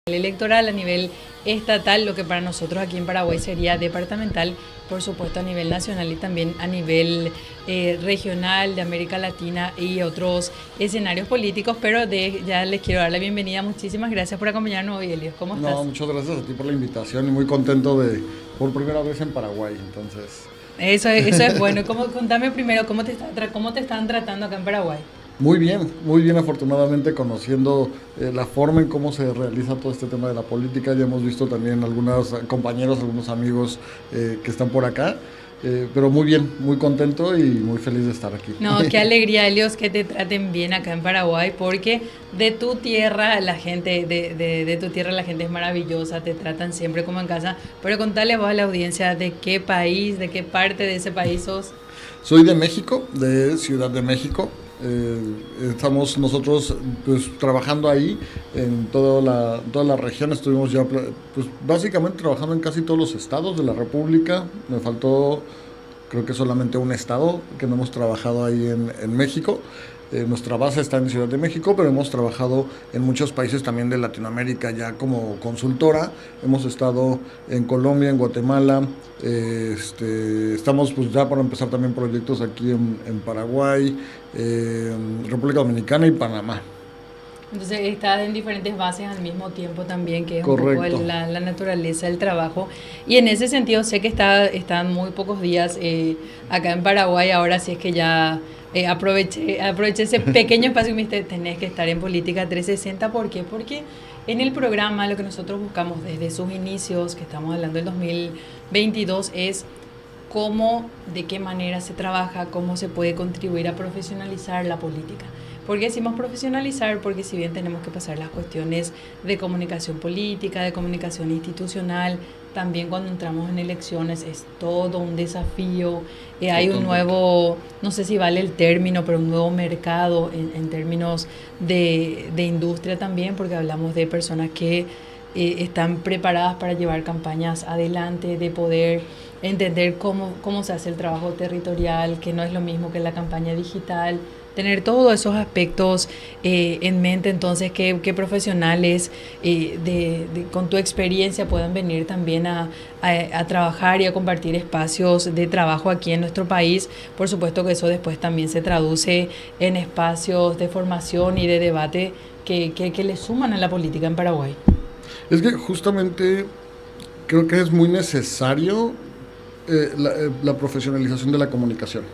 electoral, a nivel estatal, lo que para nosotros aquí en Paraguay sería departamental, por supuesto a nivel nacional y también a nivel regional de América Latina y otros escenarios políticos, pero ya les quiero dar la bienvenida. Muchísimas gracias por acompañarnos hoy, Elios. ¿Cómo estás? No, muchas gracias a ti por la invitación y muy contento de por primera vez en Paraguay, entonces. Eso es bueno. Contame primero cómo te están tratando acá en Paraguay. Muy bien afortunadamente conociendo la forma en cómo se realiza todo este tema de la política. Ya hemos visto también algunos compañeros, algunos amigos que están por acá, pero muy bien, muy contento y muy feliz de estar aquí. No, qué alegría, Elios, que te traten bien acá en Paraguay, porque de tu tierra la gente, de tu tierra la gente es maravillosa, te tratan siempre como en casa. Pero contale vos a la audiencia de qué país, de qué parte de ese país sos. Soy de México, de Ciudad de México. Estamos nosotros pues trabajando ahí en toda la región. Estuvimos ya pues básicamente trabajando en casi todos los estados de la República. Me faltó creo que solamente un estado que no hemos trabajado ahí en México. Nuestra base está en Ciudad de México, pero hemos trabajado en muchos países también de Latinoamérica ya como consultora. Hemos estado en Colombia, en Guatemala. Estamos pues ya para empezar también proyectos aquí en Paraguay, República Dominicana y Panamá. Entonces estás en diferentes bases al mismo tiempo también, que es Correcto. un poco la naturaleza del trabajo. Y en ese sentido sé que están muy pocos días acá en Paraguay. Ahora sí es que ya aproveché ese pequeño espacio que me dijiste, tenés que estar en Política 360. ¿Por qué? Porque en el programa lo que nosotros buscamos desde sus inicios, que estamos hablando del 2022, es de qué manera se trabaja, cómo se puede contribuir a profesionalizar la política. ¿Por qué decimos profesionalizar? Porque si bien tenemos que pasar las cuestiones de comunicación política, de comunicación institucional, también cuando entramos en elecciones es todo un desafío. Hay un nuevo, no sé si vale el término, pero un nuevo mercado en términos de industria también, porque hablamos de personas que están preparadas para llevar campañas adelante, de poder entender cómo se hace el trabajo territorial, que no es lo mismo que la campaña digital. Tener todos esos aspectos en mente, entonces que profesionales con tu experiencia puedan venir también a trabajar y a compartir espacios de trabajo aquí en nuestro país. Por supuesto que eso después también se traduce en espacios de formación y de debate que le suman a la política en Paraguay. Es que justamente creo que es muy necesario la profesionalización de la comunicación.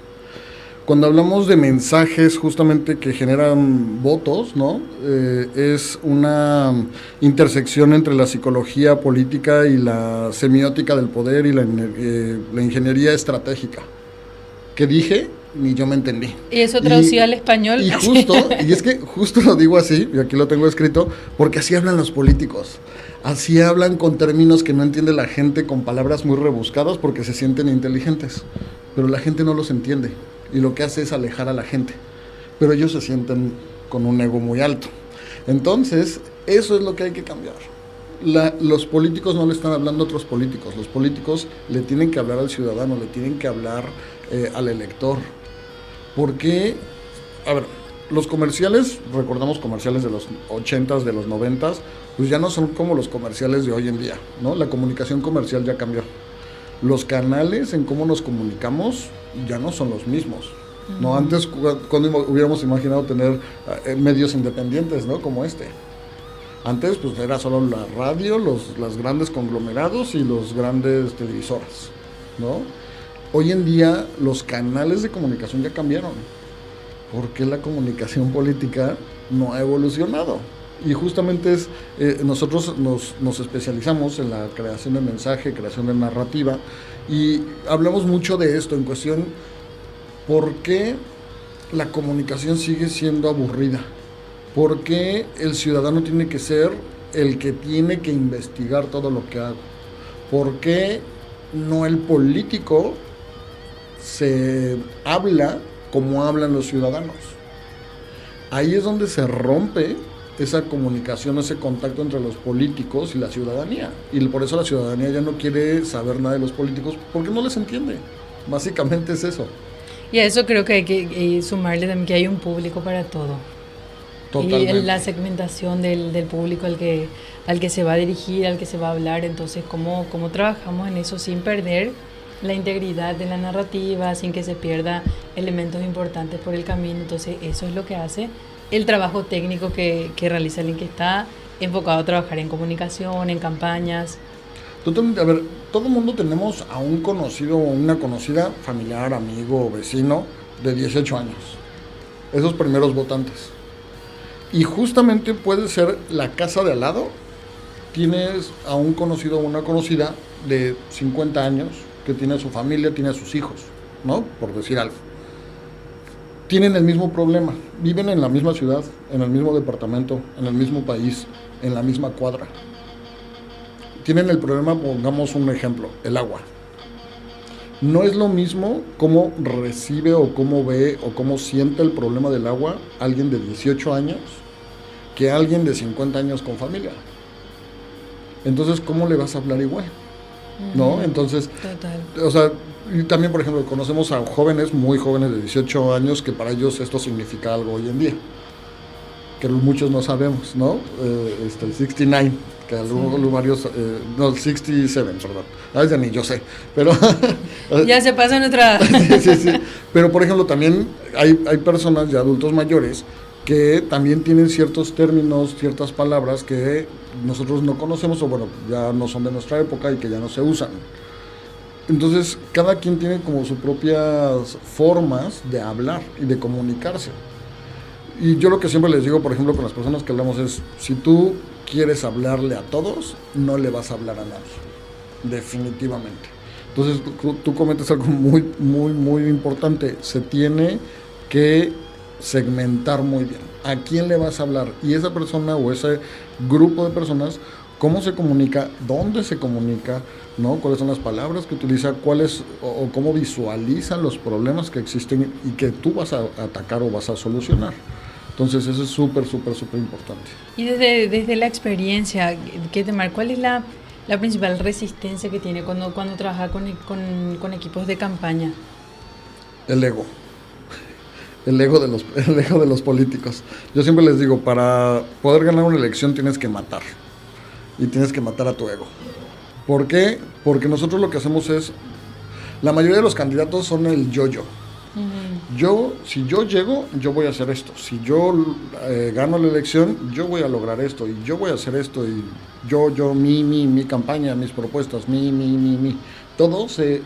Cuando hablamos de mensajes justamente que generan votos, ¿no? Es una intersección entre la psicología política y la semiótica del poder y la ingeniería estratégica. ¿Qué dije? Ni yo me entendí. Y eso traducido al español. Y es que justo lo digo así, y aquí lo tengo escrito, porque así hablan los políticos. Así hablan con términos que no entiende la gente, con palabras muy rebuscadas porque se sienten inteligentes. Pero la gente no los entiende. Y lo que hace es alejar a la gente. Pero ellos se sienten con un ego muy alto. Entonces, eso es lo que hay que cambiar. Los políticos no le están hablando a otros políticos. Los políticos le tienen que hablar al ciudadano, le tienen que hablar al elector. Porque, a ver, los comerciales, recordamos comerciales de los 80s, de los 90s, pues ya no son como los comerciales de hoy en día, ¿no? La comunicación comercial ya cambió. Los canales en cómo nos comunicamos ya no son los mismos, ¿no? Antes, cuando hubiéramos imaginado tener medios independientes, ¿no? Como este. Antes, pues era solo la radio, los grandes conglomerados y los grandes televisoras, ¿no? Hoy en día, los canales de comunicación ya cambiaron. ¿Por qué la comunicación política no ha evolucionado? Y justamente nosotros nos especializamos en la creación de mensaje, creación de narrativa, y hablamos mucho de esto en cuestión, ¿por qué la comunicación sigue siendo aburrida? ¿Por qué el ciudadano tiene que ser el que tiene que investigar todo lo que hago? ¿Por qué no el político se habla como hablan los ciudadanos? Ahí es donde se rompe esa comunicación, ese contacto entre los políticos y la ciudadanía. Y por eso la ciudadanía ya no quiere saber nada de los políticos, porque no les entiende. Básicamente es eso. Y a eso creo que hay que sumarle también que hay un público para todo. Totalmente. Y la segmentación del público al que se va a dirigir, al que se va a hablar. Entonces, cómo trabajamos en eso sin perder la integridad de la narrativa, sin que se pierda elementos importantes por el camino. Entonces, eso es lo que hace el trabajo técnico que realiza alguien que está enfocado a trabajar en comunicación, en campañas. Totalmente. A ver, todo el mundo tenemos a un conocido o una conocida, familiar, amigo o vecino de 18 años. Esos primeros votantes. Y justamente puede ser la casa de al lado. Tienes a un conocido o una conocida de 50 años que tiene su familia, tiene a sus hijos, ¿no? Por decir algo. Tienen el mismo problema. Viven en la misma ciudad, en el mismo departamento, en el mismo país, en la misma cuadra. Tienen el problema, pongamos un ejemplo, el agua. No es lo mismo cómo recibe o cómo ve o cómo siente el problema del agua alguien de 18 años que alguien de 50 años con familia. Entonces, ¿cómo le vas a hablar igual? ¿No? Entonces, Total. o sea, y también, por ejemplo, conocemos a jóvenes, muy jóvenes de 18 años, que para ellos esto significa algo hoy en día, que muchos no sabemos, ¿no? El 69, que algunos varios, no, el 67, perdón, a veces ni yo sé, pero... Ya se pasa nuestra... sí. Pero, por ejemplo, también hay personas de adultos mayores que también tienen ciertos términos, ciertas palabras que nosotros no conocemos o bueno, ya no son de nuestra época y que ya no se usan. Entonces, cada quien tiene como sus propias formas de hablar y de comunicarse. Y yo lo que siempre les digo, por ejemplo, con las personas que hablamos es, si tú quieres hablarle a todos, no le vas a hablar a nadie, definitivamente. Entonces, tú comentas algo muy importante, se tiene que segmentar muy bien. ¿A quién le vas a hablar? Y esa persona o ese grupo de personas, ¿cómo se comunica? ¿Dónde se comunica? ¿No? ¿Cuáles son las palabras que utiliza? ¿Cuáles o cómo visualizan los problemas que existen y que tú vas a atacar o vas a solucionar? Entonces eso es súper importante. Y desde la experiencia que te marca, ¿cuál es la principal resistencia que tiene cuando trabaja con equipos de campaña? El ego. El ego de los políticos. Yo siempre les digo, para poder ganar una elección tienes que matar. Y tienes que matar a tu ego. ¿Por qué? Porque nosotros lo que hacemos es, la mayoría de los candidatos son el yo-yo. Si yo llego, yo voy a hacer esto. Si yo gano la elección, yo voy a lograr esto. Y yo voy a hacer esto. Y mi campaña, mis propuestas, mi. Todo se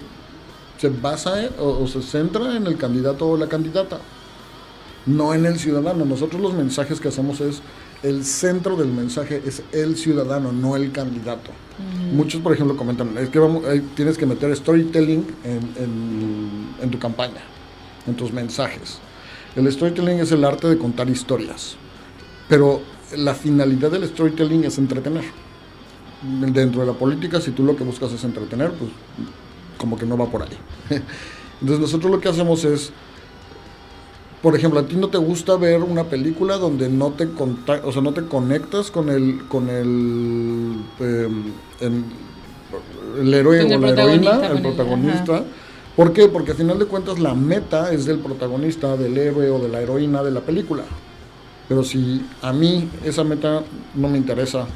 basa o se centra en el candidato o la candidata. No en el ciudadano. Nosotros los mensajes que hacemos es, el centro del mensaje es el ciudadano, no el candidato. Muchos, por ejemplo, comentan, es que tienes que meter storytelling en tu campaña, en tus mensajes. El storytelling es el arte de contar historias, pero la finalidad del storytelling es entretener. Dentro de la política, si tú lo que buscas es entretener, pues como que no va por ahí. Entonces nosotros lo que hacemos es, por ejemplo, a ti no te gusta ver una película donde no te conectas con el héroe o la heroína, el protagonista. ¿Por qué? Porque al final de cuentas la meta es del protagonista, del héroe o de la heroína de la película. Pero si a mí esa meta no me interesa,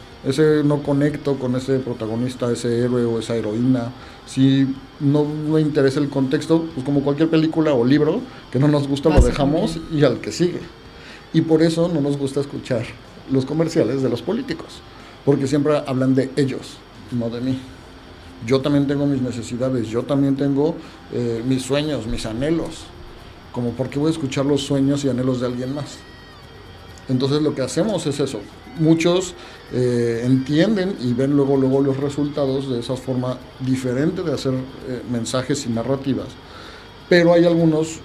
no conecto con ese protagonista, ese héroe o esa heroína, si no me interesa el contexto, pues como cualquier película o libro que no nos gusta lo dejamos y al que sigue. Y por eso no nos gusta escuchar los comerciales de los políticos, porque siempre hablan de ellos, no de mí. Yo también tengo mis necesidades, yo también tengo mis sueños, mis anhelos. Como por qué voy a escuchar los sueños y anhelos de alguien más. Entonces lo que hacemos es eso. Muchos entienden y ven luego los resultados de esa forma diferente de hacer mensajes y narrativas. Pero hay algunos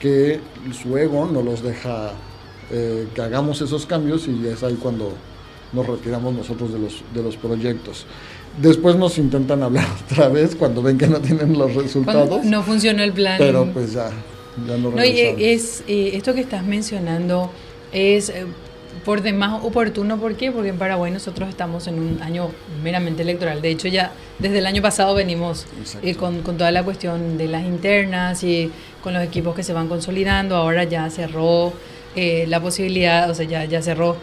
que su ego no los deja que hagamos esos cambios y es ahí cuando nos retiramos nosotros de los proyectos. Después nos intentan hablar otra vez cuando ven que no tienen los resultados. Cuando no funcionó el plan. Pero pues ya no regresamos. Esto que estás mencionando es por demás oportuno. ¿Por qué? Porque en Paraguay nosotros estamos en un año meramente electoral. De hecho, ya desde el año pasado venimos con toda la cuestión de las internas y con los equipos que se van consolidando. Ahora ya cerró la posibilidad, o sea, ya cerró,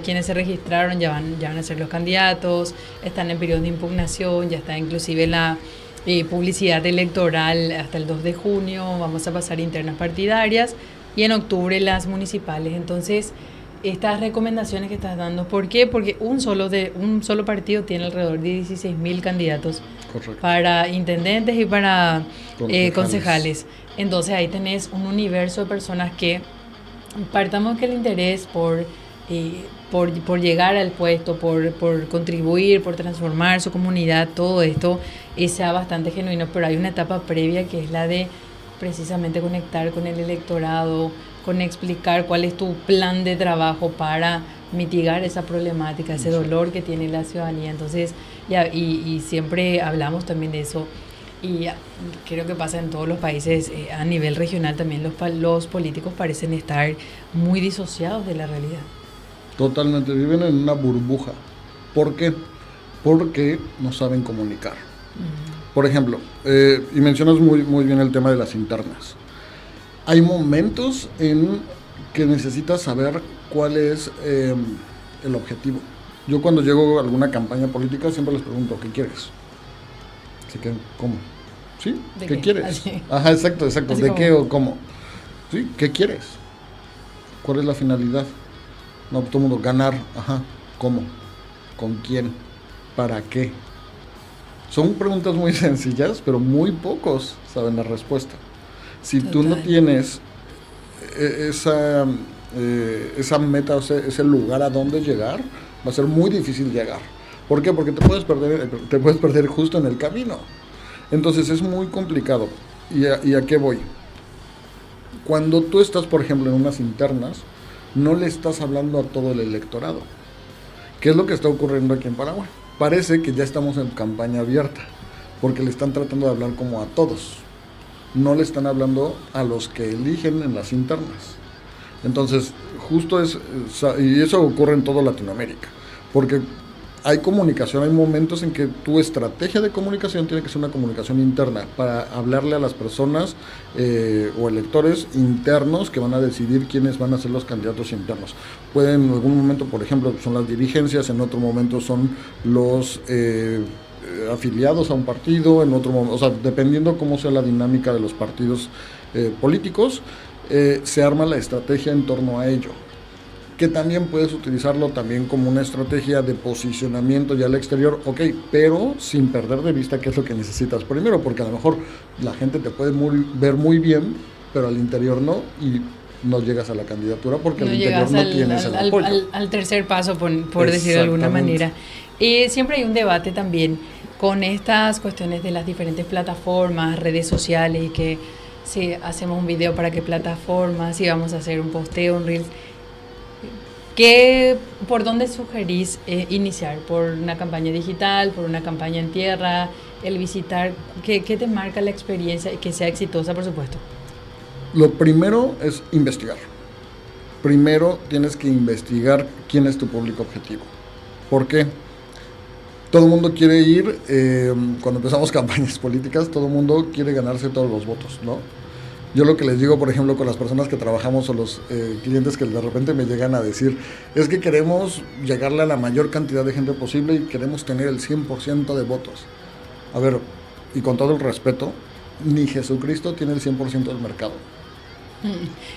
quienes se registraron ya van a ser los candidatos, están en periodo de impugnación, ya está inclusive la publicidad electoral hasta el 2 de junio, vamos a pasar internas partidarias y en octubre las municipales. Entonces, estas recomendaciones que estás dando, ¿por qué? Porque un solo partido tiene alrededor de 16.000 candidatos. Correcto. Para intendentes y para concejales. Entonces ahí tenés un universo de personas que partamos que el interés por llegar al puesto, por contribuir, por transformar su comunidad, todo esto sea bastante genuino, pero hay una etapa previa que es la de precisamente conectar con el electorado, con explicar cuál es tu plan de trabajo para mitigar esa problemática, ese dolor que tiene la ciudadanía. Entonces, y siempre hablamos también de eso, y creo que pasa en todos los países, a nivel regional también los políticos parecen estar muy disociados de la realidad. Totalmente, viven en una burbuja. ¿Por qué? Porque no saben comunicar. Por ejemplo, y mencionas muy bien el tema de las internas. Hay momentos en que necesitas saber cuál es el objetivo. Yo cuando llego a alguna campaña política siempre les pregunto, ¿qué quieres? Así que, ¿cómo? ¿Sí? ¿Qué quieres? Así. Ajá, exacto. Así ¿de qué o cómo? ¿Sí? ¿Qué quieres? ¿Cuál es la finalidad? No, todo el mundo, ganar. Ajá, ¿cómo? ¿Con quién? ¿Para qué? Son preguntas muy sencillas, pero muy pocos saben la respuesta. Si tú no tienes esa meta, o sea, ese lugar a donde llegar, va a ser muy difícil llegar. ¿Por qué? Porque te puedes perder justo en el camino. Entonces es muy complicado. ¿Y a qué voy? Cuando tú estás, por ejemplo, en unas internas, no le estás hablando a todo el electorado. ¿Qué es lo que está ocurriendo aquí en Paraguay? Parece que ya estamos en campaña abierta, porque le están tratando de hablar como a todos. No le están hablando a los que eligen en las internas. Entonces, justo y eso ocurre en toda Latinoamérica, porque hay comunicación, hay momentos en que tu estrategia de comunicación tiene que ser una comunicación interna para hablarle a las personas o electores internos que van a decidir quiénes van a ser los candidatos internos. Pueden en algún momento, por ejemplo, son las dirigencias, en otro momento son los afiliados a un partido, en otro momento, o sea, dependiendo cómo sea la dinámica de los partidos políticos, se arma la estrategia en torno a ello, que también puedes utilizarlo también como una estrategia de posicionamiento ya al exterior, ok, pero sin perder de vista qué es lo que necesitas primero, porque a lo mejor la gente te puede ver muy bien, pero al interior no, y no llegas a la candidatura porque al interior no tienes el apoyo. Al tercer paso, por decirlo de alguna manera. Y siempre hay un debate también con estas cuestiones de las diferentes plataformas, redes sociales, y que si hacemos un video para qué plataforma, si vamos a hacer un posteo, un reel. ¿Por dónde sugerís iniciar? ¿Por una campaña digital? ¿Por una campaña en tierra? ¿El visitar? ¿Qué te marca la experiencia y que sea exitosa, por supuesto? Lo primero es investigar. Primero tienes que investigar quién es tu público objetivo. ¿Por qué? Todo el mundo quiere ir, cuando empezamos campañas políticas, todo el mundo quiere ganarse todos los votos, ¿no? Yo lo que les digo, por ejemplo, con las personas que trabajamos o los clientes que de repente me llegan a decir, es que queremos llegarle a la mayor cantidad de gente posible y queremos tener el 100% de votos. A ver, y con todo el respeto, ni Jesucristo tiene el 100% del mercado.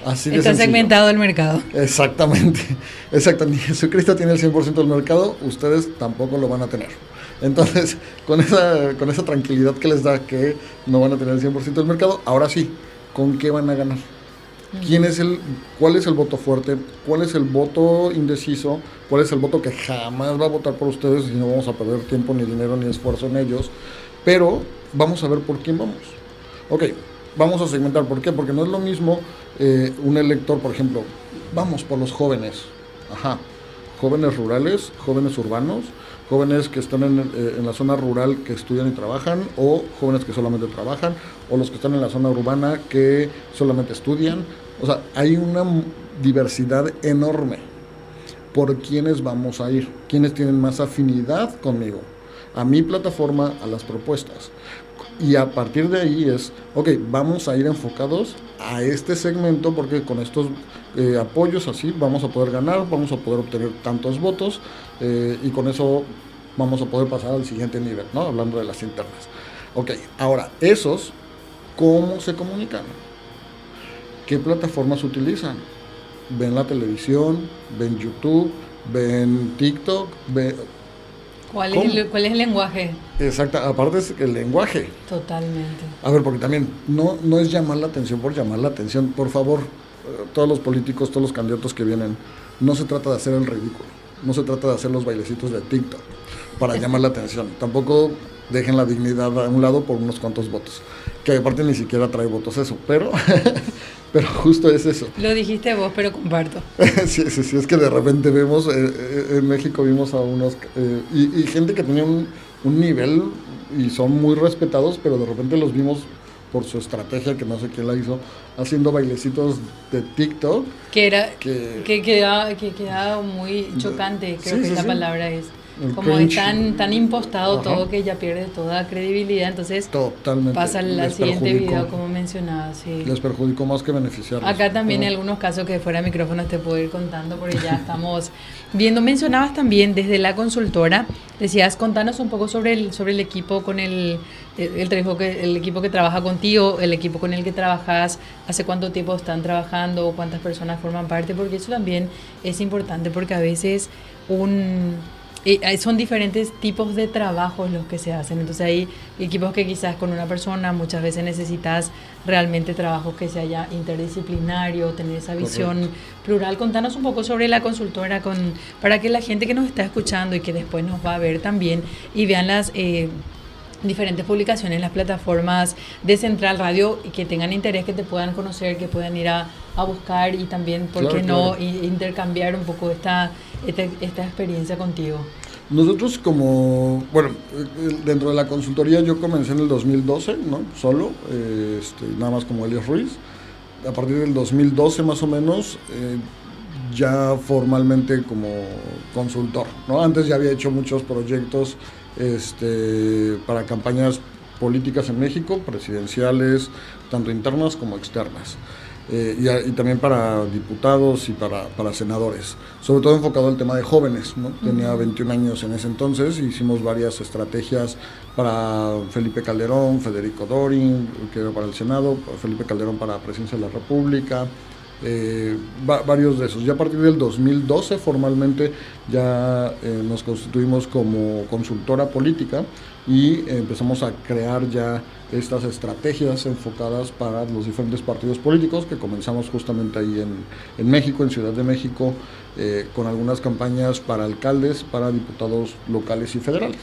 Así de Está sencillo. Segmentado el mercado. Exactamente, exacto, ni Jesucristo tiene el 100% del mercado, ustedes tampoco lo van a tener. Entonces, con esa tranquilidad que les da que no van a tener el 100% del mercado, ahora sí, ¿con qué van a ganar? ¿Cuál es el voto fuerte? ¿Cuál es el voto indeciso? ¿Cuál es el voto que jamás va a votar por ustedes y no vamos a perder tiempo, ni dinero, ni esfuerzo en ellos? Pero vamos a ver por quién vamos. Ok, vamos a segmentar. ¿Por qué? Porque no es lo mismo un elector, por ejemplo, vamos por los jóvenes. Ajá, jóvenes rurales, jóvenes urbanos, jóvenes que están en la zona rural que estudian y trabajan, o jóvenes que solamente trabajan, o los que están en la zona urbana que solamente estudian. O sea, hay una diversidad enorme por quiénes vamos a ir, quiénes tienen más afinidad conmigo, a mi plataforma, a las propuestas. Y a partir de ahí es, ok, vamos a ir enfocados a este segmento porque con estos apoyos así vamos a poder ganar, vamos a poder obtener tantos votos y con eso vamos a poder pasar al siguiente nivel, ¿no? Hablando de las internas. Ok, ahora, esos, ¿cómo se comunican? ¿Qué plataformas utilizan? ¿Ven la televisión? ¿Ven YouTube? ¿Ven TikTok? ¿Cuál es el lenguaje? Exacto, aparte es el lenguaje. Totalmente. A ver, porque también no es llamar la atención por llamar la atención. Por favor, todos los políticos, todos los candidatos que vienen, no se trata de hacer el ridículo. No se trata de hacer los bailecitos de TikTok para llamar la atención. Tampoco dejen la dignidad a un lado por unos cuantos votos. Que aparte ni siquiera trae votos eso, pero justo es eso. Lo dijiste vos, pero comparto. Sí, es que de repente vemos, en México vimos a unos, y gente que tenía un nivel y son muy respetados, pero de repente los vimos por su estrategia, que no sé quién la hizo, haciendo bailecitos de TikTok. Que queda muy chocante, creo que la palabra es. El como cringe. Es tan impostado todo que ya pierde toda credibilidad, entonces totalmente pasa al siguiente video como mencionaba. Sí. Les perjudicó más que beneficiarlos. Acá también en algunos casos que fuera de micrófonos te puedo ir contando porque ya estamos viendo. Mencionabas también desde la consultora, decías, contanos un poco sobre el equipo con el equipo que trabaja contigo, el equipo con el que trabajas, hace cuánto tiempo están trabajando, cuántas personas forman parte, porque eso también es importante porque a veces son diferentes tipos de trabajos los que se hacen. Entonces hay equipos que quizás con una persona muchas veces necesitas realmente trabajos que se haya interdisciplinario, tener esa visión plural. Contanos un poco sobre la consultora para que la gente que nos está escuchando y que después nos va a ver también y vean las diferentes publicaciones en las plataformas de Central Radio y que tengan interés, que te puedan conocer, que puedan ir a buscar y también, ¿por qué no intercambiar un poco esta experiencia contigo? Nosotros dentro de la consultoría yo comencé en el 2012, ¿no? Solo, nada más como Elias Ruiz. A partir del 2012 más o menos, ya formalmente como consultor, ¿no? Antes ya había hecho muchos proyectos para campañas políticas en México, presidenciales, tanto internas como externas. Y también para diputados y para senadores, sobre todo enfocado al tema de jóvenes, ¿no? Tenía 21 años en ese entonces, hicimos varias estrategias para Felipe Calderón, Federico Dorin, que era para el Senado, Felipe Calderón para la Presidencia de la República, varios de esos. Ya a partir del 2012 formalmente ya nos constituimos como consultora política y empezamos a crear ya estas estrategias enfocadas para los diferentes partidos políticos que comenzamos justamente ahí en México, en Ciudad de México, con algunas campañas para alcaldes, para diputados locales y federales.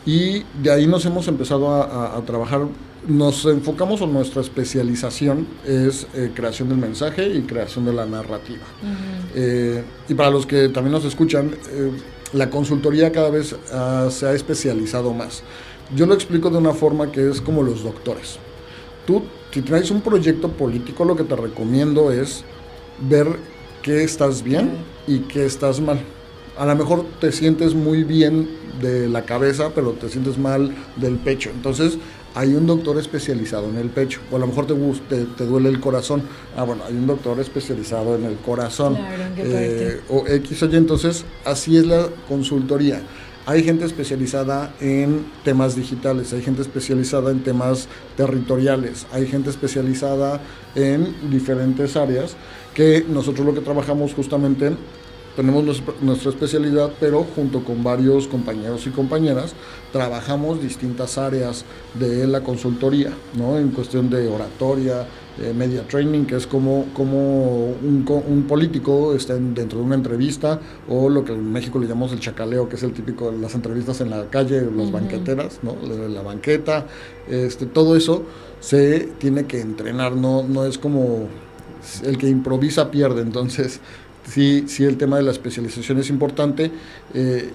Y de ahí nos hemos empezado a trabajar, nos enfocamos en nuestra especialización es creación del mensaje y creación de la narrativa. Y para los que también nos escuchan, la consultoría cada vez se ha especializado más. Yo lo explico de una forma que es como los doctores. Tú, si traes un proyecto político, lo que te recomiendo es ver qué estás bien y qué estás mal. A lo mejor te sientes muy bien de la cabeza, pero te sientes mal del pecho. Entonces, hay un doctor especializado en el pecho. O a lo mejor te duele el corazón. Bueno, hay un doctor especializado en el corazón. Claro, ¿en qué parte? O X o Y. Entonces, así es la consultoría. Hay gente especializada en temas digitales, hay gente especializada en temas territoriales, hay gente especializada en diferentes áreas que nosotros lo que trabajamos justamente, tenemos nuestra especialidad, pero junto con varios compañeros y compañeras trabajamos distintas áreas de la consultoría, ¿no? En cuestión de oratoria, media training, que es como un político está dentro de una entrevista, o lo que en México le llamamos el chacaleo, que es el típico de las entrevistas en la calle, las banqueteras, ¿no? La banqueta, todo eso se tiene que entrenar, no es como el que improvisa pierde. Entonces sí, el tema de la especialización es importante,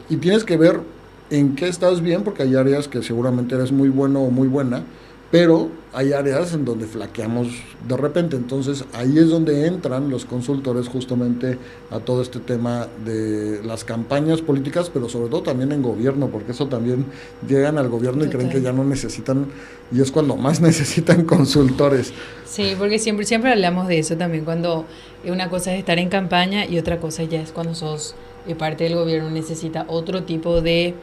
y tienes que ver en qué estás bien, porque hay áreas que seguramente eres muy bueno o muy buena, pero hay áreas en donde flaqueamos de repente. Entonces ahí es donde entran los consultores justamente a todo este tema de las campañas políticas, pero sobre todo también en gobierno, porque eso también llegan al gobierno y creen que ya no necesitan, y es cuando más necesitan consultores. Sí, porque siempre hablamos de eso también, cuando una cosa es estar en campaña y otra cosa ya es cuando sos parte del gobierno, necesita otro tipo de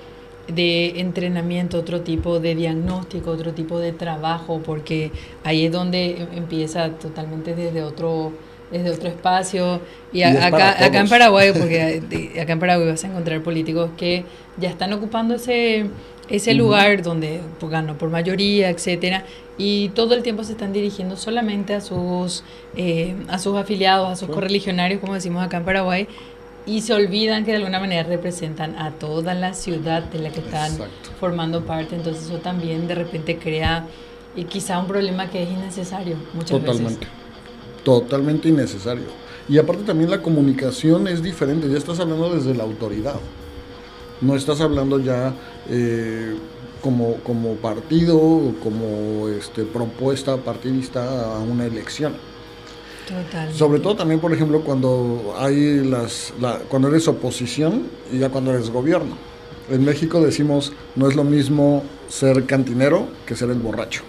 entrenamiento, otro tipo de diagnóstico, otro tipo de trabajo, porque ahí es donde empieza totalmente desde otro espacio. Y acá en Paraguay, porque acá en Paraguay vas a encontrar políticos que ya están ocupando ese lugar donde pues, ganó por mayoría, etcétera, y todo el tiempo se están dirigiendo solamente a sus afiliados, a sus correligionarios, como decimos acá en Paraguay, y se olvidan que de alguna manera representan a toda la ciudad de la que están formando parte. Entonces eso también de repente crea quizá un problema que es innecesario muchas veces. Totalmente innecesario. Y aparte también la comunicación es diferente, ya estás hablando desde la autoridad, no estás hablando ya como partido, como propuesta partidista a una elección. Totalmente. Sobre todo también, por ejemplo, cuando hay cuando eres oposición y ya cuando eres gobierno. En México decimos, no es lo mismo ser cantinero que ser el borracho.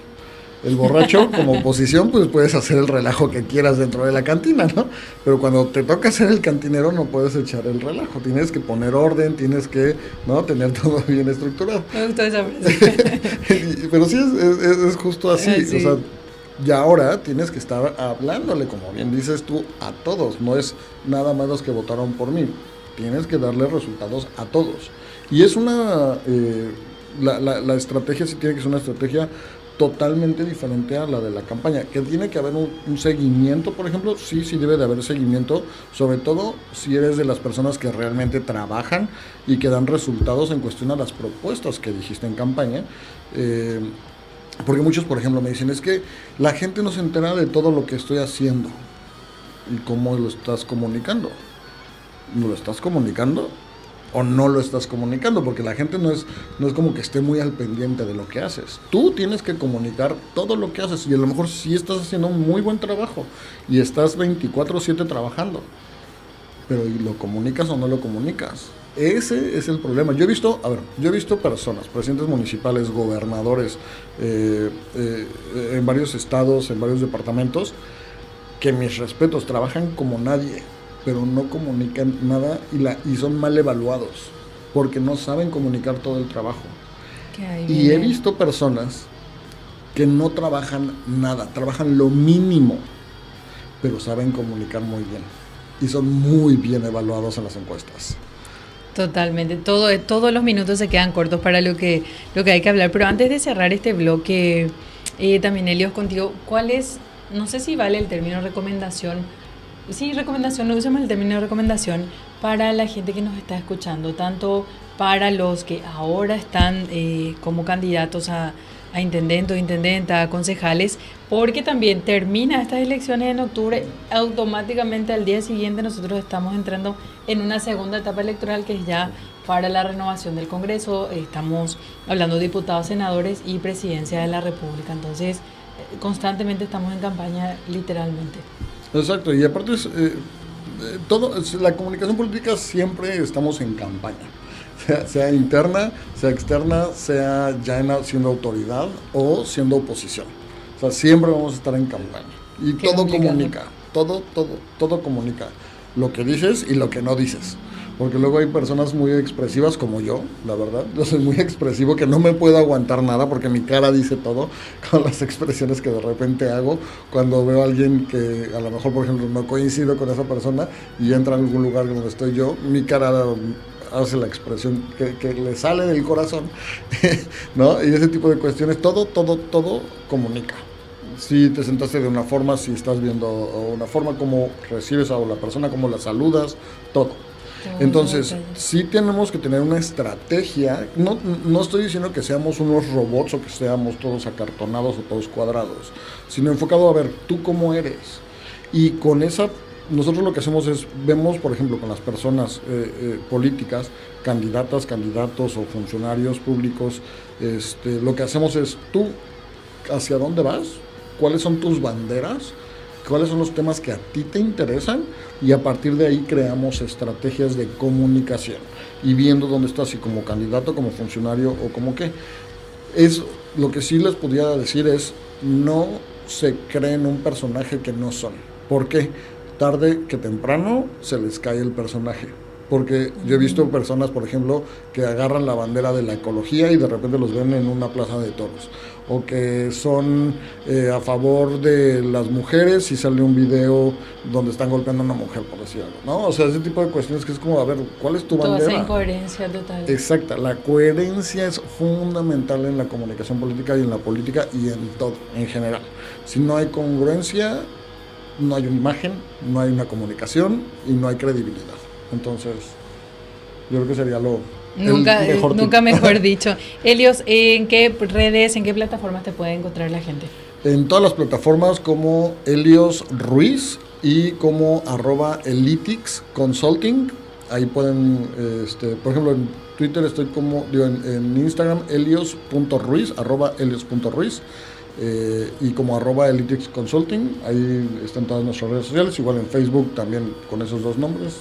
El borracho, como oposición, pues puedes hacer el relajo que quieras dentro de la cantina, ¿no? Pero cuando te toca ser el cantinero no puedes echar el relajo. Tienes que poner orden, tienes que, ¿no?, tener todo bien estructurado. Me gustó esa frase. Pero sí, es justo así. Sí. O sea, y ahora tienes que estar hablándole, como bien dices tú, a todos. No es nada más los que votaron por mí. Tienes que darle resultados a todos. Y es la estrategia sí tiene que ser una estrategia totalmente diferente a la de la campaña. Que tiene que haber un seguimiento, por ejemplo, sí debe de haber seguimiento, sobre todo si eres de las personas que realmente trabajan y que dan resultados en cuestión a las propuestas que dijiste en campaña. Porque muchos, por ejemplo, me dicen, es que la gente no se entera de todo lo que estoy haciendo. ¿Y cómo lo estás comunicando? ¿No lo estás comunicando o no lo estás comunicando? Porque la gente no es como que esté muy al pendiente de lo que haces. Tú tienes que comunicar todo lo que haces y a lo mejor sí estás haciendo un muy buen trabajo y estás 24/7 trabajando. Pero ¿lo comunicas o no lo comunicas? Ese es el problema. Yo he visto personas, presidentes municipales, gobernadores, en varios estados, en varios departamentos, que mis respetos, trabajan como nadie, pero no comunican nada y son mal evaluados, porque no saben comunicar todo el trabajo. Y he visto personas que no trabajan nada, trabajan lo mínimo, pero saben comunicar muy bien. Y son muy bien evaluados en las encuestas. Totalmente, todos los minutos se quedan cortos para lo que hay que hablar. Pero antes de cerrar este bloque, también Helios, contigo, ¿cuál es, no sé si vale el término recomendación? Sí, recomendación, no usamos el término recomendación para la gente que nos está escuchando, tanto para los que ahora están como candidatos a intendente o intendenta, a concejales, porque también termina estas elecciones en octubre, automáticamente al día siguiente nosotros estamos entrando en una segunda etapa electoral que es ya para la renovación del Congreso. Estamos hablando de diputados, senadores y presidencia de la República, entonces constantemente estamos en campaña, literalmente. Exacto, y aparte la comunicación política siempre estamos en campaña. Sea interna, sea externa, sea ya siendo autoridad o siendo oposición. O sea, siempre vamos a estar en campaña. Y todo comunica, todo comunica. Lo que dices y lo que no dices. Porque luego hay personas muy expresivas como yo, la verdad. Yo soy muy expresivo, que no me puedo aguantar nada porque mi cara dice todo con las expresiones que de repente hago cuando veo a alguien que a lo mejor, por ejemplo, no coincido con esa persona y entra en algún lugar donde estoy yo, mi cara hace la expresión que le sale del corazón, ¿no? Y ese tipo de cuestiones, todo comunica. Si te sentaste de una forma, si estás viendo una forma, cómo recibes a la persona, cómo la saludas, todo. Entonces, sí tenemos que tener una estrategia. No estoy diciendo que seamos unos robots o que seamos todos acartonados o todos cuadrados, sino enfocado a ver, ¿tú cómo eres? Y con esa, nosotros lo que hacemos es, vemos, por ejemplo, con las personas políticas, candidatas, candidatos o funcionarios públicos, lo que hacemos es, tú hacia dónde vas, cuáles son tus banderas, cuáles son los temas que a ti te interesan, y a partir de ahí creamos estrategias de comunicación y viendo dónde estás, si como candidato, como funcionario o como qué. Es lo que sí les podría decir es, no se creen un personaje que no son. ¿Por qué? Tarde que temprano se les cae el personaje. Porque yo he visto personas, por ejemplo, que agarran la bandera de la ecología y de repente los ven en una plaza de toros, o que son a favor de las mujeres y sale un video donde están golpeando a una mujer, por decir algo, ¿no? O sea, ese tipo de cuestiones que es como, a ver, ¿cuál es tu bandera? Toda esa incoherencia total. Exacta, la coherencia es fundamental en la comunicación política y en la política y en todo, en general. Si no hay congruencia, no hay una imagen, no hay una comunicación y no hay credibilidad. Entonces, yo creo que sería nunca mejor dicho. Helios, ¿en qué redes, en qué plataformas te puede encontrar la gente? En todas las plataformas como Helios Ruiz y como @Elitix Consulting. Ahí pueden, por ejemplo, en Twitter estoy como, en Instagram, helios.ruiz, @helios.ruiz. Y como @Elitix Consulting, ahí están todas nuestras redes sociales, igual en Facebook también con esos dos nombres.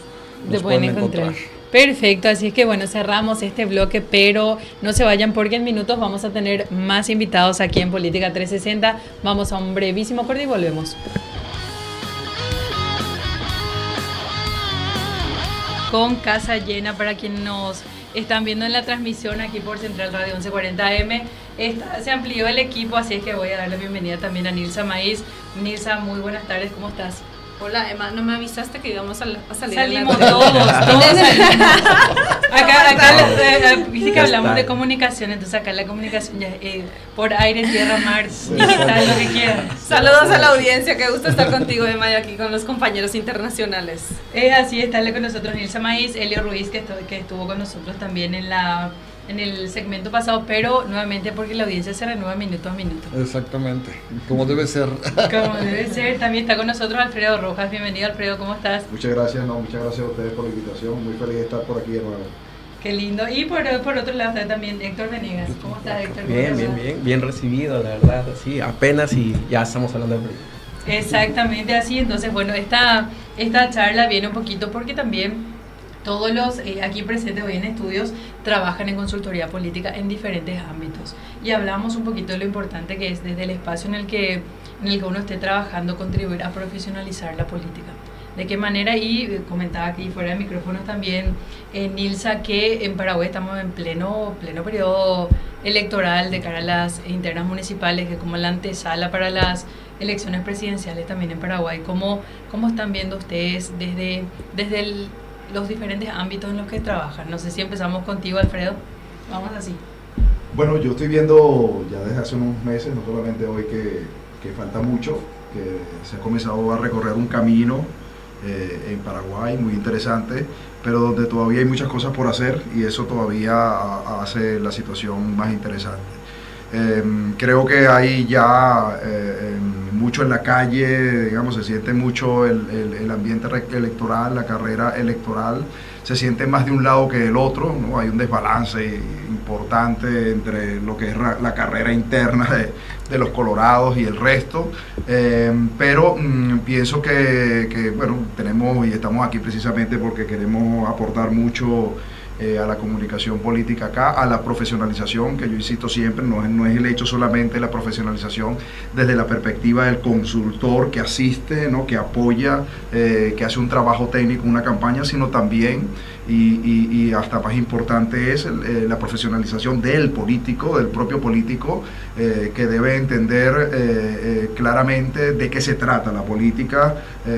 Te pueden encontrar. Perfecto, así es que bueno, cerramos este bloque, pero no se vayan porque en minutos vamos a tener más invitados aquí en Política 360. Vamos a un brevísimo corte y volvemos. Con casa llena para quienes nos están viendo en la transmisión aquí por Central Radio 1140 AM. Se amplió el equipo, así es que voy a dar la bienvenida también a Nilsa Maiz. Nilsa, muy buenas tardes, ¿cómo estás? Hola, Emma, no me avisaste que íbamos a salir. Salimos todos salimos. Acá viste que hablamos de comunicación, entonces acá la comunicación ya por aire, tierra, mar, digital, lo que quieran. Saludos a la audiencia, qué gusto estar contigo, Emma, y aquí con los compañeros internacionales. Así estarle con nosotros Nilsa Maiz, Elio Ruiz, que estuvo con nosotros también en el segmento pasado, pero nuevamente porque la audiencia se renueva minuto a minuto. Exactamente, como debe ser. Como debe ser. También está con nosotros Alfredo Rojas. Bienvenido, Alfredo, ¿cómo estás? Muchas gracias a ustedes por la invitación, muy feliz de estar por aquí de nuevo. Qué lindo. Y por otro lado está también Héctor Venegas. ¿Cómo estás, Héctor? Bien recibido, la verdad, sí, apenas y ya estamos hablando de política. Exactamente así, entonces bueno, esta charla viene un poquito porque también todos los aquí presentes hoy en estudios trabajan en consultoría política en diferentes ámbitos y hablamos un poquito de lo importante que es desde el espacio en el que uno esté trabajando contribuir a profesionalizar la política. De qué manera, y comentaba aquí fuera de micrófonos también Nilsa, que en Paraguay estamos en pleno periodo electoral de cara a las internas municipales, que como la antesala para las elecciones presidenciales también en Paraguay. ¿Cómo están viendo ustedes desde los diferentes ámbitos en los que trabajan? No sé si empezamos contigo, Alfredo. Vamos así. Bueno, yo estoy viendo ya desde hace unos meses, no solamente hoy, que falta mucho, que se ha comenzado a recorrer un camino en Paraguay muy interesante, pero donde todavía hay muchas cosas por hacer y eso todavía hace la situación más interesante. Creo que hay ya mucho en la calle, digamos, se siente mucho el ambiente electoral, la carrera electoral, se siente más de un lado que del otro, ¿no? Hay un desbalance importante entre lo que es la carrera interna de los colorados y el resto, pero pienso que bueno, tenemos y estamos aquí precisamente porque queremos aportar mucho a la comunicación política acá, a la profesionalización, que yo insisto siempre, no es el hecho solamente de la profesionalización desde la perspectiva del consultor que asiste, ¿no? Que apoya, que hace un trabajo técnico en una campaña, sino también, y hasta más importante es la profesionalización del político, del propio político, que debe entender claramente de qué se trata la política,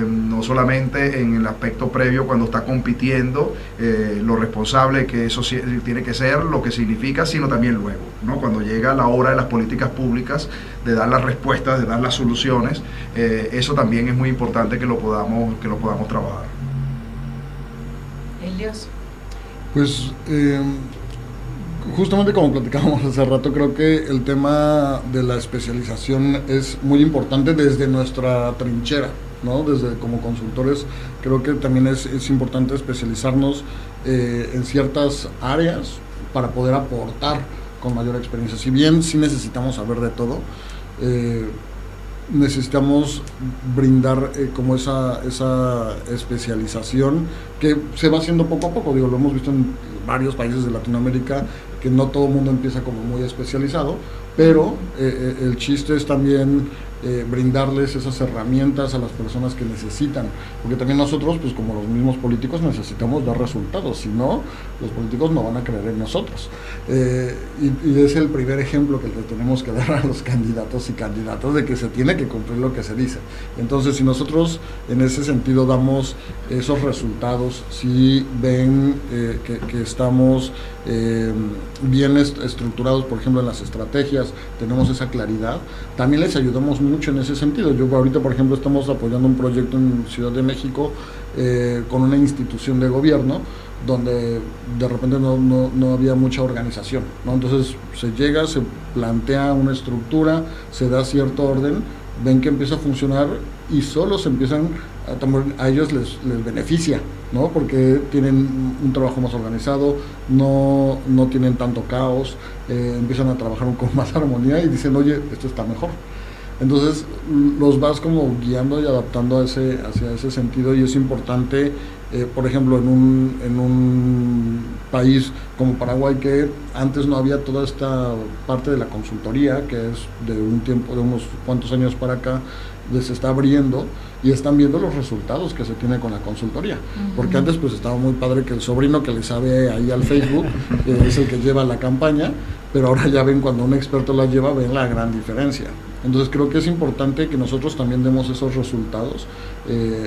no solamente en el aspecto previo cuando está compitiendo, lo responsable que eso tiene que ser, lo que significa, sino también luego, ¿no? Cuando llega la hora de las políticas públicas, de dar las respuestas, de dar las soluciones, eso también es muy importante que lo podamos trabajar. Helios. Pues justamente como platicábamos hace rato, creo que el tema de la especialización es muy importante desde nuestra trinchera, ¿no? Desde como consultores creo que también es importante especializarnos en ciertas áreas para poder aportar con mayor experiencia. Si bien sí necesitamos saber de todo, necesitamos brindar como esa especialización que se va haciendo poco a poco. Digo, lo hemos visto en varios países de Latinoamérica, que no todo el mundo empieza como muy especializado, pero el chiste es también brindarles esas herramientas a las personas que necesitan, porque también nosotros, pues como los mismos políticos, necesitamos dar resultados, si no, los políticos no van a creer en nosotros, y es el primer ejemplo que le tenemos que dar a los candidatos y candidatas de que se tiene que cumplir lo que se dice. Entonces, si nosotros en ese sentido damos esos resultados, si ven que estamos bien estructurados, por ejemplo en las estrategias, tenemos esa claridad, también les ayudamos mucho en ese sentido. Yo ahorita, por ejemplo, estamos apoyando un proyecto en Ciudad de México con una institución de gobierno donde de repente no había mucha organización, ¿no? Entonces se llega, se plantea una estructura, se da cierto orden, ven que empieza a funcionar y solo se empiezan a ellos les beneficia, ¿no? Porque tienen un trabajo más organizado, no tienen tanto caos, empiezan a trabajar con más armonía y dicen, oye, esto está mejor. Entonces los vas como guiando y adaptando hacia ese sentido, y es importante, por ejemplo, en un país como Paraguay, que antes no había toda esta parte de la consultoría, que es de un tiempo, de unos cuantos años para acá, se está abriendo y están viendo los resultados que se tiene con la consultoría, porque antes pues estaba muy padre que el sobrino que le sabe ahí al Facebook es el que lleva la campaña, pero ahora ya ven, cuando un experto la lleva, ven la gran diferencia. Entonces creo que es importante que nosotros también demos esos resultados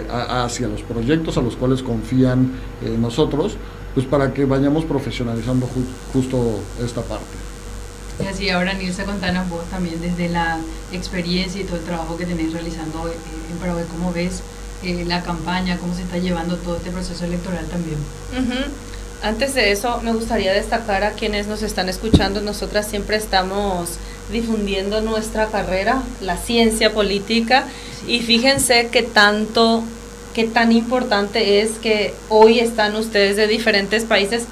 hacia los proyectos a los cuales confían nosotros, pues para que vayamos profesionalizando justo esta parte. Y así ahora, Nilsa, contanos vos también desde la experiencia y todo el trabajo que tenés realizando en Paraguay, ¿cómo ves la campaña, cómo se está llevando todo este proceso electoral también? Antes de eso, me gustaría destacar a quienes nos están escuchando. Nosotras siempre estamos difundiendo nuestra carrera, la ciencia política, sí. Y fíjense qué tan importante es que hoy están ustedes de diferentes países.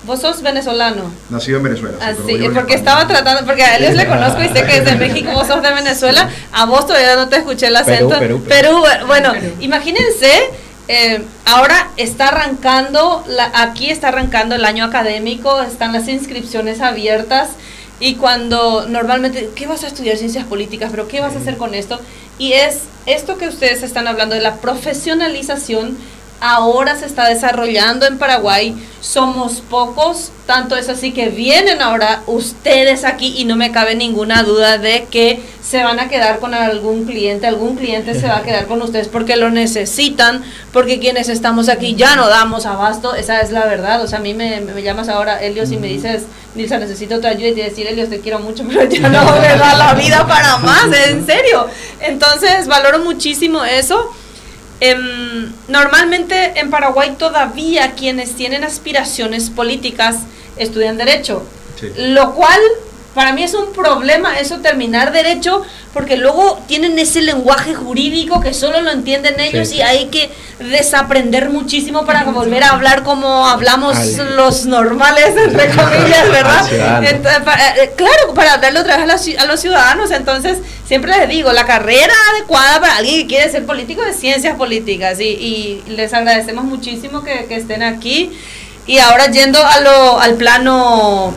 ¿Vos sos venezolano? Nacido en Venezuela. Sí, porque estaba tratando, porque a Elios le conozco y sé que es de México, vos sos de Venezuela, a vos todavía no te escuché el acento. Perú. Bueno, imagínense, ahora está arrancando, aquí está arrancando el año académico, están las inscripciones abiertas, y cuando normalmente, ¿qué vas a estudiar? Ciencias políticas, pero ¿qué vas a hacer con esto? Y es esto que ustedes están hablando de la profesionalización. Ahora se está desarrollando en Paraguay, somos pocos, tanto es así que vienen ahora ustedes aquí y no me cabe ninguna duda de que se van a quedar con algún cliente se va a quedar con ustedes porque lo necesitan, porque quienes estamos aquí ya no damos abasto, esa es la verdad. O sea, a mí me llamas ahora, Elios, y me dices, Nilsa, necesito tu ayuda, y te decir, Elios, te quiero mucho, pero ya no me da la vida para más, en serio. Entonces valoro muchísimo eso. Normalmente en Paraguay todavía quienes tienen aspiraciones políticas estudian Derecho, sí. Lo cual para mí es un problema eso, terminar Derecho, porque luego tienen ese lenguaje jurídico que solo lo entienden ellos, sí. Y hay que desaprender muchísimo para volver a hablar como hablamos los normales, entre comillas, ¿verdad? Entonces, claro, para hablarle otra vez a los ciudadanos. Entonces siempre les digo, la carrera adecuada para alguien que quiere ser político es Ciencias Políticas, y les agradecemos muchísimo que estén aquí. Y ahora yendo al plano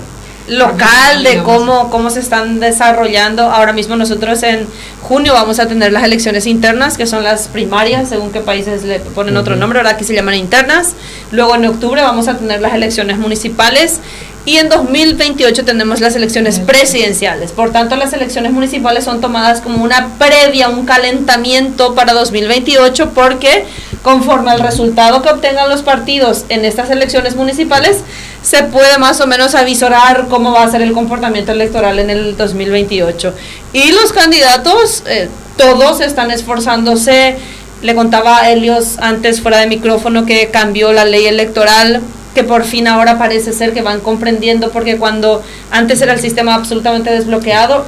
local de cómo se están desarrollando. Ahora mismo nosotros en junio vamos a tener las elecciones internas, que son las primarias, según qué países le ponen otro nombre, ¿verdad? Aquí se llaman internas. Luego en octubre vamos a tener las elecciones municipales, y en 2028 tenemos las elecciones presidenciales. Por tanto, las elecciones municipales son tomadas como una previa, un calentamiento para 2028, porque conforme al resultado que obtengan los partidos en estas elecciones municipales, se puede más o menos avisorar cómo va a ser el comportamiento electoral en el 2028. Y los candidatos, todos están esforzándose. Le contaba a Elios antes fuera de micrófono que cambió la ley electoral, que por fin ahora parece ser que van comprendiendo, porque cuando antes era el sistema absolutamente bloqueado,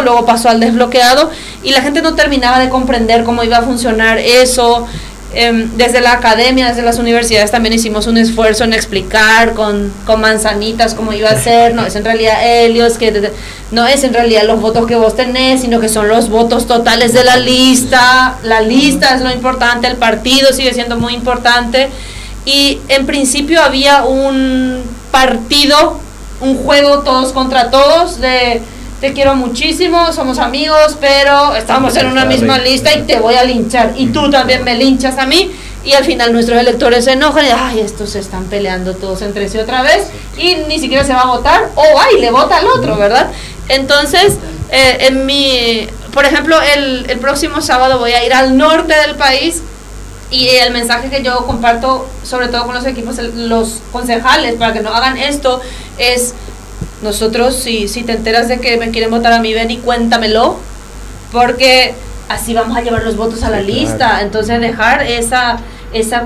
luego pasó al desbloqueado, y la gente no terminaba de comprender cómo iba a funcionar eso. desde la academia, desde las universidades también hicimos un esfuerzo en explicar con manzanitas cómo iba a ser. No es en realidad Helios, no es en realidad los votos que vos tenés, sino que son los votos totales de la lista. La lista es lo importante, el partido sigue siendo muy importante. Y en principio había un partido, un juego todos contra todos, de te quiero muchísimo, somos amigos, pero estamos en una misma lista y te voy a linchar, y tú también me linchas a mí, y al final nuestros electores se enojan y ay, estos se están peleando todos entre sí otra vez, y ni siquiera se va a votar, o ay, le vota al otro, ¿verdad? Entonces, por ejemplo, el próximo sábado voy a ir al norte del país, y el mensaje que yo comparto, sobre todo con los equipos, los concejales, para que no hagan esto, es: nosotros, si te enteras de que me quieren votar a mí, ven y cuéntamelo, porque así vamos a llevar los votos a la lista. Entonces dejar esa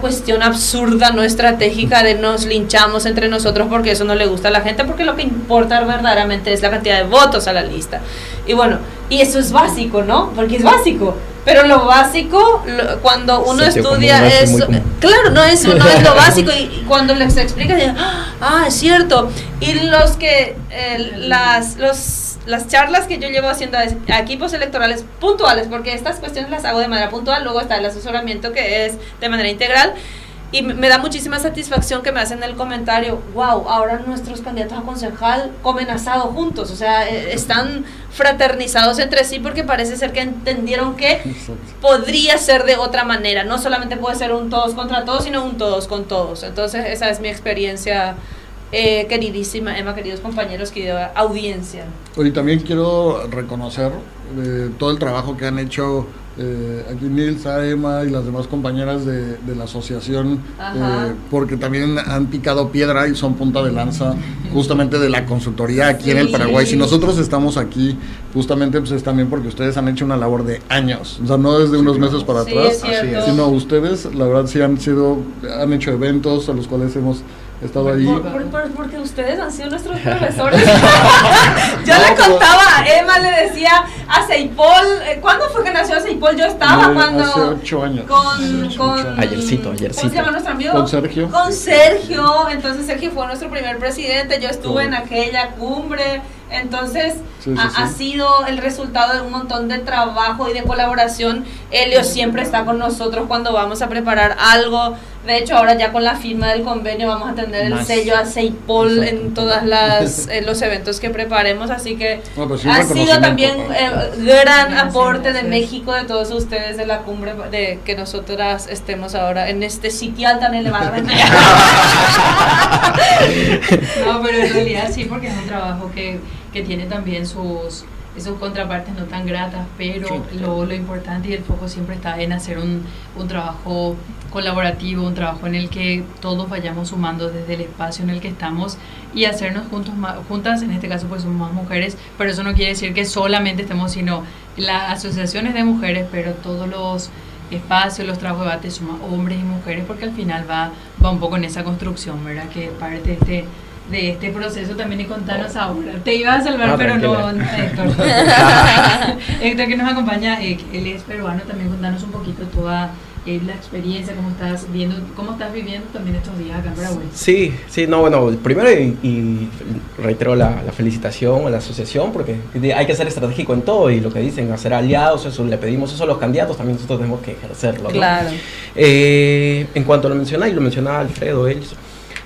cuestión absurda, no estratégica, de nos linchamos entre nosotros porque eso no le gusta a la gente, porque lo que importa verdaderamente es la cantidad de votos a la lista. Y bueno, y eso es básico, ¿no? Porque es básico. Pero lo básico, cuando uno estudia eso, claro, no es lo básico, y cuando les explica, dicen, es cierto. Y las charlas que yo llevo haciendo a equipos electorales puntuales, porque estas cuestiones las hago de manera puntual, luego está el asesoramiento que es de manera integral, y me da muchísima satisfacción que me hacen el comentario: wow, ahora nuestros candidatos a concejal comen asado juntos, o sea, están fraternizados entre sí, porque parece ser que entendieron que podría ser de otra manera, no solamente puede ser un todos contra todos, sino un todos con todos. Entonces esa es mi experiencia, queridísima Emma, queridos compañeros, querida audiencia. Y también quiero reconocer todo el trabajo que han hecho aquí Nilsa, Emma y las demás compañeras de la asociación, porque también han picado piedra y son punta de lanza justamente de la consultoría aquí en el Paraguay. Si nosotros estamos aquí, justamente pues es también porque ustedes han hecho una labor de años, o sea, no desde unos meses para atrás, sino ustedes, la verdad, sí han hecho eventos a los cuales hemos estado ahí. Porque ustedes han sido nuestros profesores. Yo le contaba a Emma, le decía a Seipol, ¿cuándo fue que nació Seipol? Yo estaba cuando... Hace 8 años. Ayercito. ¿Cómo se llama nuestro amigo? Con Sergio. Con Sergio. Entonces Sergio fue nuestro primer presidente, yo estuve en aquella cumbre. Entonces ha sido el resultado de un montón de trabajo y de colaboración. Helio siempre está con nosotros cuando vamos a preparar algo. De hecho, ahora ya con la firma del convenio vamos a tener el sello a Seipol en todas los eventos que preparemos, así que ha sido también gran aporte de México, de todos ustedes, de la cumbre, de que nosotras estemos ahora en este sitial tan elevado. No, pero en realidad sí, porque es un trabajo que tiene también sus contrapartes no tan gratas, pero lo importante y el foco siempre está en hacer un trabajo colaborativo, un trabajo en el que todos vayamos sumando desde el espacio en el que estamos y hacernos juntas, en este caso pues somos más mujeres, pero eso no quiere decir que solamente estemos, sino las asociaciones de mujeres, pero todos los espacios, los trabajos de debate suman hombres y mujeres, porque al final va un poco en esa construcción, ¿verdad? Que parte de este proceso también. Y contanos ahora, te iba a salvar, pero no, Héctor. Héctor, que nos acompaña, él es peruano, también contanos un poquito toda la experiencia, cómo estás viviendo también estos días acá en Paraguay. Sí, no, bueno, primero y reitero la felicitación a la asociación, porque hay que ser estratégico en todo, y lo que dicen, hacer aliados, eso le pedimos eso a los candidatos, también nosotros tenemos que ejercerlo, ¿no? Claro. En cuanto a lo mencionaba Alfredo,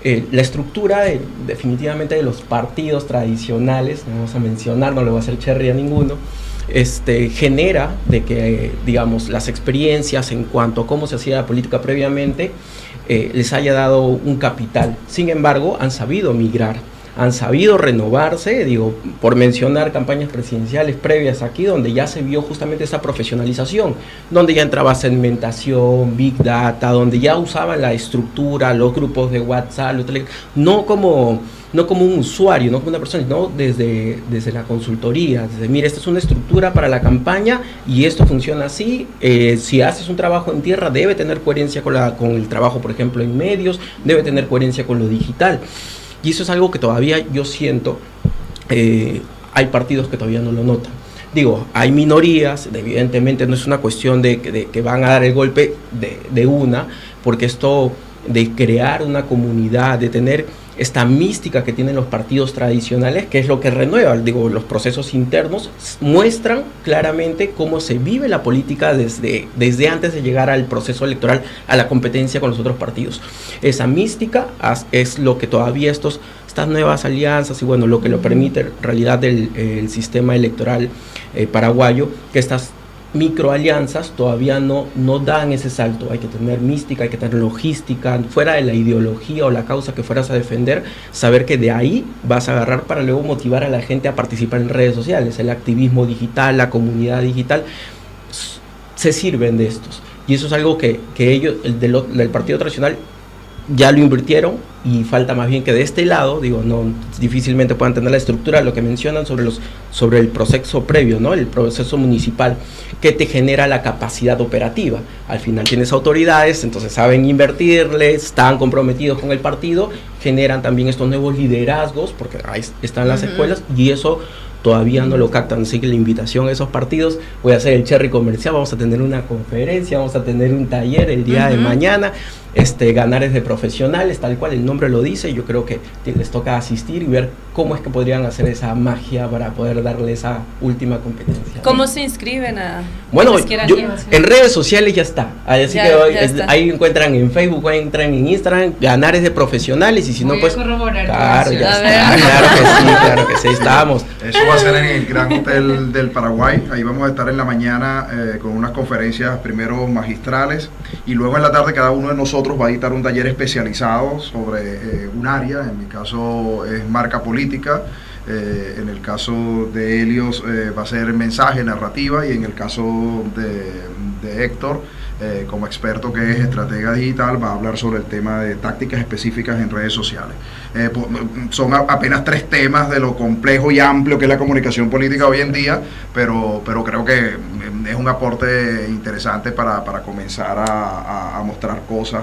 la estructura definitivamente de los partidos tradicionales, no vamos a mencionar, no le voy a hacer cherry a ninguno, genera de que, digamos, las experiencias en cuanto a cómo se hacía la política previamente les haya dado un capital. Sin embargo, han sabido migrar, han sabido renovarse, digo, por mencionar campañas presidenciales previas aquí, donde ya se vio justamente esa profesionalización, donde ya entraba segmentación, Big Data, donde ya usaban la estructura, los grupos de WhatsApp, no como un usuario, no como una persona, sino desde la consultoría, desde, mira, esta es una estructura para la campaña y esto funciona así. Si haces un trabajo en tierra, debe tener coherencia con el trabajo, por ejemplo, en medios, debe tener coherencia con lo digital. Y eso es algo que todavía yo siento, hay partidos que todavía no lo notan. Digo, hay minorías, evidentemente no es una cuestión de que van a dar el golpe de una, porque esto de crear una comunidad, de tener esta mística que tienen los partidos tradicionales, que es lo que renueva, digo, los procesos internos muestran claramente cómo se vive la política desde antes de llegar al proceso electoral, a la competencia con los otros partidos. Esa mística es lo que todavía estas nuevas alianzas y bueno, lo que lo permite en realidad el sistema electoral paraguayo, que estas microalianzas todavía no dan ese salto. Hay que tener mística, hay que tener logística, fuera de la ideología o la causa que fueras a defender, saber que de ahí vas a agarrar para luego motivar a la gente a participar en redes sociales. El activismo digital, la comunidad digital, se sirven de estos. Y eso es algo que ellos, del partido tradicional, ya lo invirtieron, y falta más bien que de este lado, digo, no difícilmente puedan tener la estructura, lo que mencionan sobre el proceso previo, ¿no? El proceso municipal, que te genera la capacidad operativa. Al final tienes autoridades, entonces saben invertirle, están comprometidos con el partido, generan también estos nuevos liderazgos, porque ahí están las escuelas, y eso todavía no lo captan. Así que la invitación a esos partidos, voy a hacer el cherry comercial, vamos a tener una conferencia, vamos a tener un taller el día de mañana, Ganares de Profesionales, tal cual el nombre lo dice. Yo creo que les toca asistir y ver cómo es que podrían hacer esa magia para poder darle esa última competencia. ¿Cómo se inscriben a...? Bueno, en redes sociales ya está, así que ahí encuentran en Facebook, entran en Instagram, Ganares de Profesionales, y si no, pues claro, ya está, claro que sí, estamos. Eso va a ser en el Gran Hotel del Paraguay. Ahí vamos a estar en la mañana con unas conferencias primero magistrales, y luego en la tarde cada uno de nosotros va a dictar un taller especializado sobre un área. En mi caso es marca política, en el caso de Helios va a ser mensaje, narrativa, y en el caso de Héctor, como experto que es estratega digital, va a hablar sobre el tema de tácticas específicas en redes sociales. Son apenas 3 temas de lo complejo y amplio que es la comunicación política hoy en día, pero creo que es un aporte interesante para comenzar a mostrar cosas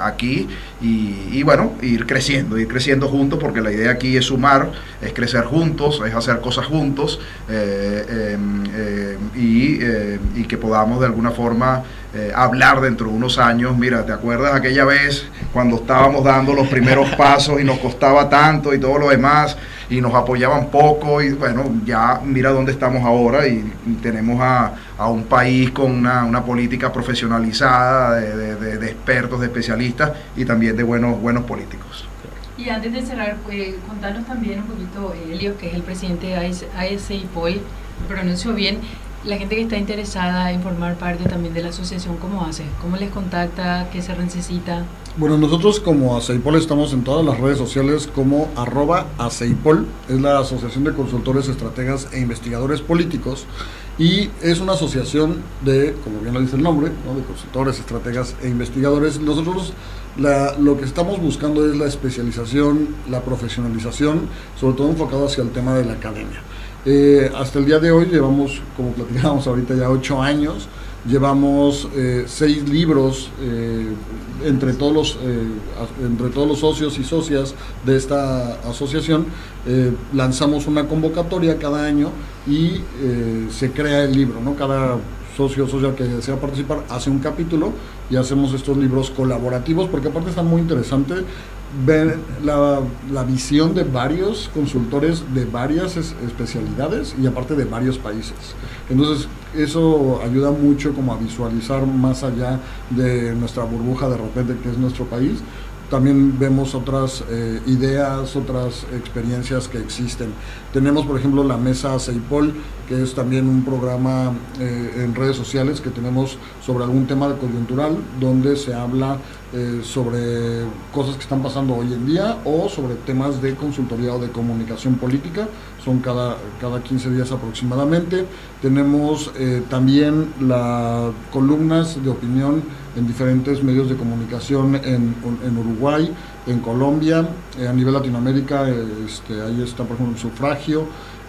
aquí y bueno, ir creciendo juntos, porque la idea aquí es sumar, es crecer juntos, es hacer cosas juntos, y que podamos de alguna forma hablar dentro de unos años. Mira, ¿te acuerdas aquella vez cuando estábamos dando los primeros pasos y nos costaba tanto y todo lo demás, y nos apoyaban poco? Y bueno, ya mira dónde estamos ahora, y tenemos a un país con una política profesionalizada de expertos, de especialistas, y también de buenos políticos. Y antes de cerrar, contanos también un poquito, Helios, que es el presidente de ASEIPOL, lo pronuncio bien. La gente que está interesada en formar parte también de la asociación, ¿cómo hace? ¿Cómo les contacta? ¿Qué se necesita? Bueno, nosotros como ASEIPOL estamos en todas las redes sociales como @ASEIPOL, es la Asociación de Consultores, Estrategas e Investigadores Políticos, y es una asociación de, como bien lo dice el nombre, ¿no?, de consultores, estrategas e investigadores. Nosotros lo que estamos buscando es la especialización, la profesionalización, sobre todo enfocado hacia el tema de la academia. Hasta el día de hoy llevamos, como platicábamos ahorita, ya 8 años, llevamos 6 libros entre todos los socios y socias de esta asociación. Lanzamos una convocatoria cada año y se crea el libro, ¿no? Cada socio o socia que desea participar hace un capítulo y hacemos estos libros colaborativos, porque aparte está muy interesante ver la visión de varios consultores de varias especialidades y aparte de varios países. Entonces eso ayuda mucho como a visualizar más allá de nuestra burbuja de repente que es nuestro país. También vemos otras ideas, otras experiencias que existen. Tenemos, por ejemplo, la Mesa ASEIPOL, que es también un programa en redes sociales que tenemos sobre algún tema coyuntural, donde se habla sobre cosas que están pasando hoy en día o sobre temas de consultoría o de comunicación política. Son cada 15 días aproximadamente. Tenemos también las columnas de opinión en diferentes medios de comunicación en Uruguay, en Colombia, a nivel Latinoamérica, ahí está por ejemplo el Sufragio,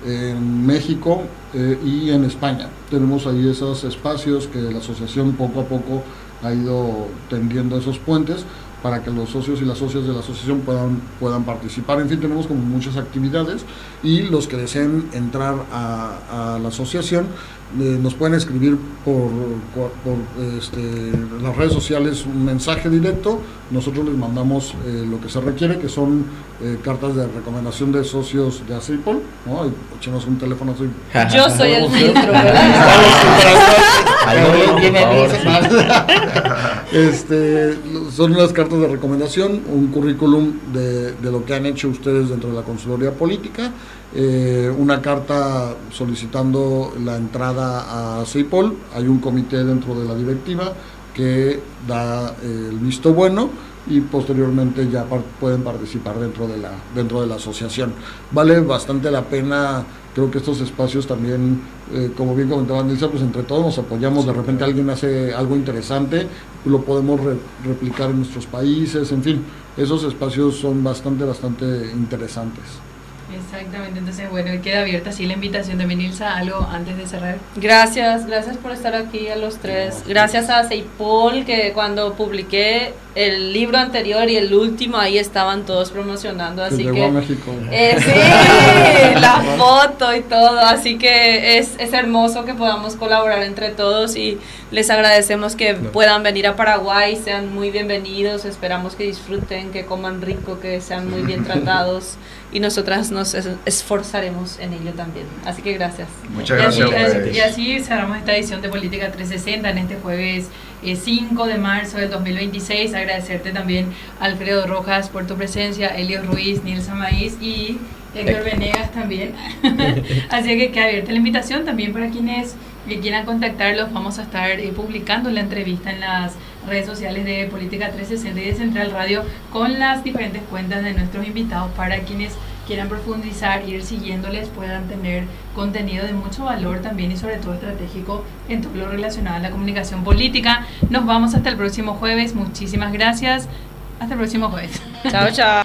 en México y en España. Tenemos ahí esos espacios que la asociación poco a poco ha ido tendiendo esos puentes para que los socios y las socias de la asociación puedan participar. En fin, tenemos como muchas actividades, y los que deseen entrar a la asociación nos pueden escribir por las redes sociales un mensaje directo. Nosotros les mandamos lo que se requiere, que son cartas de recomendación de socios de ACIPOL, ¿no? Echenos un teléfono así. Yo soy el filtro, Son las cartas de recomendación, un currículum de lo que han hecho ustedes dentro de la Consultoría Política, una carta solicitando la entrada a CEIPOL. Hay un comité dentro de la directiva que da el visto bueno, y posteriormente ya pueden participar dentro de la asociación. Vale bastante la pena. Creo que estos espacios también, como bien comentaba Nilsa, pues entre todos nos apoyamos. De repente alguien hace algo interesante, lo podemos replicar en nuestros países. En fin, esos espacios son bastante interesantes. Exactamente, entonces bueno, queda abierta así la invitación de Nilsa. ¿Algo antes de cerrar? Gracias por estar aquí a los tres. Gracias a CEIPOL, que cuando publiqué el libro anterior y el último, ahí estaban todos promocionando, así que llegó a México. Sí, la foto y todo, así que es hermoso que podamos colaborar entre todos, y les agradecemos que puedan venir a Paraguay. Sean muy bienvenidos, esperamos que disfruten, que coman rico, que sean muy bien tratados, y nosotras nos esforzaremos en ello también. Así que gracias. Muchas gracias. Y así cerramos esta edición de Política 360 en este jueves 5 de marzo del 2026. Agradecerte también, Alfredo Rojas, por tu presencia, Elio Ruiz, Nilsa Maíz y Héctor Venegas también. Así que queda abierta la invitación también para quienes quieran contactarlos. Vamos a estar publicando la entrevista en las redes sociales de Política 360 y de Central Radio, con las diferentes cuentas de nuestros invitados, para quienes quieran profundizar, ir siguiéndoles, puedan tener contenido de mucho valor también, y sobre todo estratégico en todo lo relacionado a la comunicación política. Nos vamos hasta el próximo jueves. Muchísimas gracias. Hasta el próximo jueves. Chao, chao.